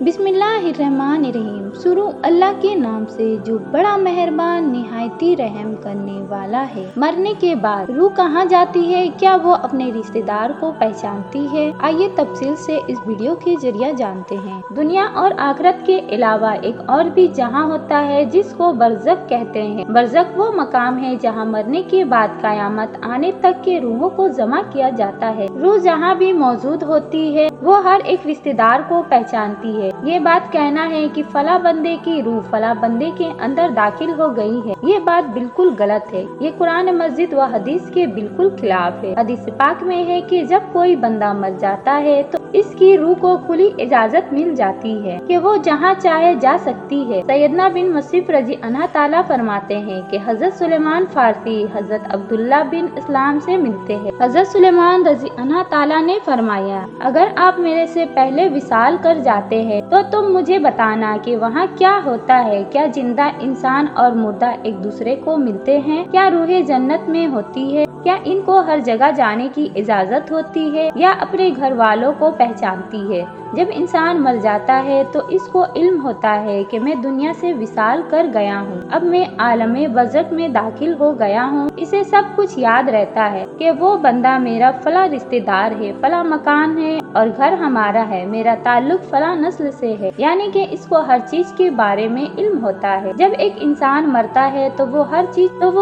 बिस्मिल्लाहिर्रहमानिर्रहीम। शुरू अल्लाह के नाम से जो बड़ा मेहरबान निहायती रहम करने वाला है। मरने के बाद रूह कहाँ जाती है? क्या वो अपने रिश्तेदार को पहचानती है? आइए तफसील से इस वीडियो के जरिए जानते हैं। दुनिया और आखिरत के अलावा एक और भी जहां होता है जिसको बरज़ख कहते हैं। बरज़ख वो मकाम है जहां मरने के बाद कयामत आने तक के रूहों को जमा किया जाता है। रूह जहां भी मौजूद होती है वो हर एक रिश्तेदार को पहचानती है। ये बात कहना है कि फला बंदे की रूह फला बंदे के अंदर दाखिल हो गई है, ये बात बिल्कुल गलत है। ये कुरान मस्जिद व हदीस के बिल्कुल खिलाफ है। हदीस पाक में है कि जब कोई बंदा मर जाता है तो इसकी रूह को खुली इजाजत मिल जाती है कि वो जहाँ चाहे जा सकती है। सैयदना बिन मसीफ रजी अल्लाह ताला फरमाते हैं कि हजरत सुलेमान फारसी हजरत अब्दुल्ला बिन इस्लाम से मिलते हैं। हजरत सुलेमान रजी अल्लाह ताला ने फरमाया, अगर आप मेरे से पहले विसाल कर जाते हैं तो तुम मुझे बताना कि वहाँ क्या होता है। क्या जिंदा इंसान और मुर्दा एक दूसरे को मिलते हैं? क्या रूहें जन्नत में होती है? क्या इनको हर जगह जाने की इजाजत होती है या अपने घर वालों को पहचानती है? जब इंसान मर जाता है तो इसको इल्म होता है कि मैं दुनिया से विसाल कर गया हूँ, अब मैं आलमे बरज़ख में दाखिल हो गया हूँ। इसे सब कुछ याद रहता है कि वो बंदा मेरा फला रिश्तेदार है, फला मकान है और घर हमारा है, मेरा ताल्लुक फला नस्ल से है। यानी कि इसको हर चीज के बारे में इल्म होता है। जब एक इंसान मरता है तो वो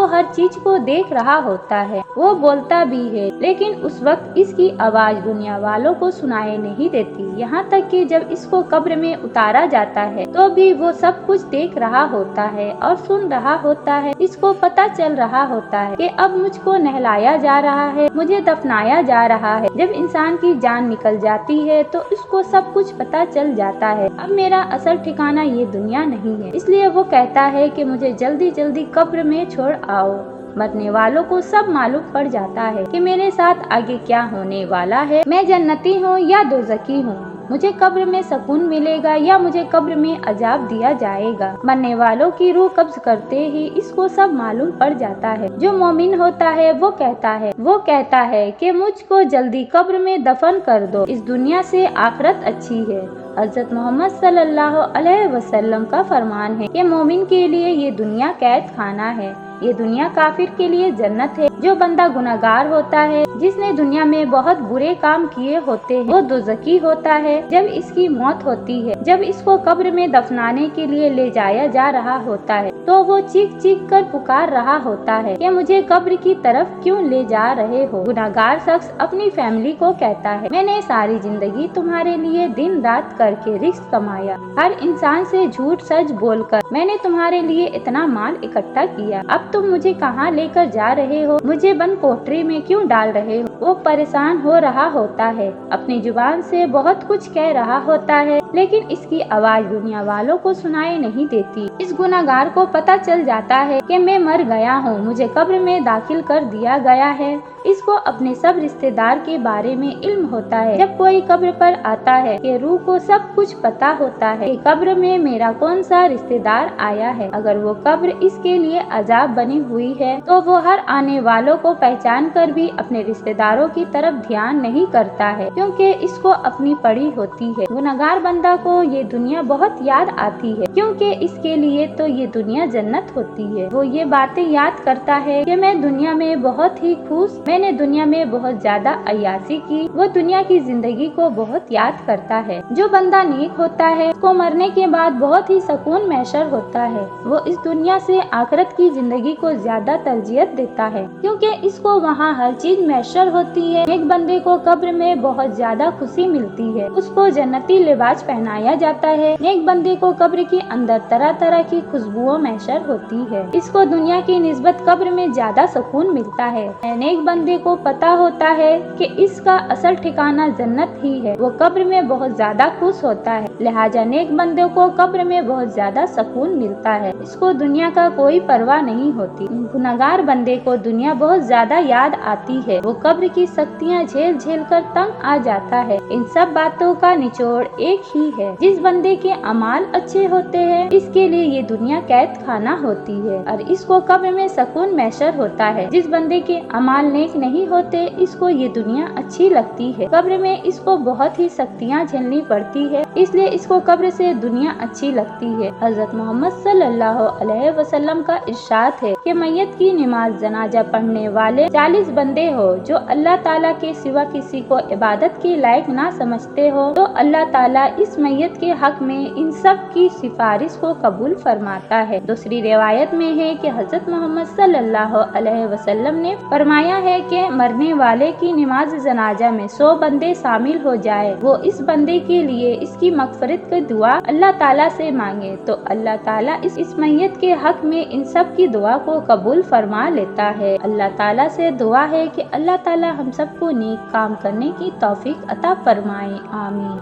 हर चीज को देख रहा होता है, वो बोलता भी है, लेकिन उस वक्त इसकी आवाज दुनिया वालों को सुनाई नहीं देती। यहाँ तक कि जब इसको कब्र में उतारा जाता है तो भी वो सब कुछ देख रहा होता है और सुन रहा होता है। इसको पता चल रहा होता है कि अब मुझको नहलाया जा रहा है, मुझे दफनाया जा रहा है। जब इंसान की जान निकल जाती है तो इसको सब कुछ पता चल जाता है, अब मेरा असल ठिकाना ये दुनिया नहीं है। इसलिए वो कहता है कि मुझे जल्दी जल्दी कब्र में छोड़ आओ। मरने वालों को सब मालूम पड़ जाता है कि मेरे साथ आगे क्या होने वाला है, मैं जन्नती हूँ या दोज़खी हूँ, मुझे कब्र में सुकून मिलेगा या मुझे कब्र में अजाब दिया जाएगा। मरने वालों की रूह कब्ज करते ही इसको सब मालूम पड़ जाता है। जो मोमिन होता है वो कहता है कि मुझको जल्दी कब्र में दफन कर दो, इस दुनिया से आखिरत अच्छी है। हजरत मोहम्मद सल्लल्लाहु अलैहि वसल्लम का फरमान है कि मोमिन के लिए ये दुनिया कैद खाना है, ये दुनिया काफिर के लिए जन्नत है। जो बंदा गुनाहगार होता है, जिसने दुनिया में बहुत बुरे काम किए होते हैं, वो दोज़खी होता है। जब इसकी मौत होती है, जब इसको कब्र में दफनाने के लिए ले जाया जा रहा होता है तो वो चीख चीख कर पुकार रहा होता है कि मुझे कब्र की तरफ क्यों ले जा रहे हो। गुनाहगार शख्स अपनी फैमिली को कहता है, मैंने सारी जिंदगी तुम्हारे लिए दिन रात करके रिस्क कमाया, हर इंसान से झूठ सच बोलकर मैंने तुम्हारे लिए इतना माल इकट्ठा किया, अब तुम मुझे कहाँ लेकर जा रहे हो, मुझे बंद कोठरी में क्यों डाल रहे हो। वो परेशान हो रहा होता है, अपनी जुबान से बहुत कुछ कह रहा होता है, लेकिन इसकी आवाज दुनिया वालों को सुनाई नहीं देती। इस गुनाहगार को पता चल जाता है कि मैं मर गया हूँ, मुझे कब्र में दाखिल कर दिया गया है। इसको अपने सब रिश्तेदार के बारे में इल्म होता है। जब कोई कब्र पर आता है कि रूह को सब कुछ पता होता है कि कब्र में मेरा कौन सा रिश्तेदार आया है। अगर वो कब्र इसके लिए अजाब बनी हुई है तो वो हर आने वालों को पहचान कर भी अपने रिश्तेदारों की तरफ ध्यान नहीं करता है, क्योंकि इसको अपनी पड़ी होती है। गुनाहगार बंदा को ये दुनिया बहुत याद आती है, क्योंकि इसके लिए तो ये दुनिया जन्नत होती है। वो ये बातें याद करता है कि मैं दुनिया में बहुत ही खुश, मैंने दुनिया में बहुत ज्यादा अय्यासी की। वो दुनिया की जिंदगी को बहुत याद करता है। जो बंदा नेक होता है उसको मरने के बाद बहुत ही सुकून मैसर होता है। वो इस दुनिया से आखिरत की जिंदगी को ज्यादा तरजीहत देता है, क्योंकि इसको वहाँ हर चीज मैसर होती है। एक बंदे को कब्र में बहुत ज्यादा खुशी मिलती है, उसको जन्नती लिबास पहनाया जाता है। एक बंदे को कब्र के अंदर तरह तरह की खुशबुओं मैसर होती है, इसको दुनिया की निस्बत कब्र में ज्यादा सुकून मिलता है। एक बंदे को पता होता है कि इसका असल ठिकाना जन्नत ही है, वो कब्र में बहुत ज्यादा खुश होता है। लिहाजा नेक बंदे को कब्र में बहुत ज्यादा सुकून मिलता है, इसको दुनिया का कोई परवाह नहीं होती। गुनाहगार बंदे को दुनिया बहुत ज्यादा याद आती है, वो कब्र की शक्तियाँ झेल झेल कर तंग आ जाता है। इन सब बातों का निचोड़ एक ही है, जिस बंदे के अमाल अच्छे होते हैं इसके लिए ये दुनिया कैद खाना होती है और इसको कब्र में सुकून मैसर होता है। जिस बंदे के अमाल नेक नहीं होते इसको ये दुनिया अच्छी लगती है, कब्र में इसको बहुत ही शक्तियाँ झेलनी पड़ती है, इसलिए इसको कब्र से दुनिया अच्छी लगती है। हजरत मोहम्मद सल्लल्लाहु अलैहि वसल्लम का इरशाद है कि मैयत की नमाज जनाजा पढ़ने वाले 40 बंदे हो जो अल्लाह ताला के सिवा किसी को इबादत के लायक ना समझते हो तो अल्लाह ताला इस मैयत के हक में इन सब की सिफारिश को कबूल फरमाता है। दूसरी रिवायत में है कि हजरत मोहम्मद सल्लल्लाहु अलैहि वसल्लम ने फरमाया है कि मरने वाले की नमाज जनाजा में 100 बंदे शामिल हो जाए, वो इस बंदे के लिए इसकी मगफरत की दुआ अल्लाह ताला से मांगे तो अल्लाह ताला इस मैयत के हक में इन सब की दुआ को कबूल फरमा लेता है। अल्लाह ताला से दुआ है कि अल्लाह ताला हम सबको नेक काम करने की तौफीक अता फरमाए। आमीन।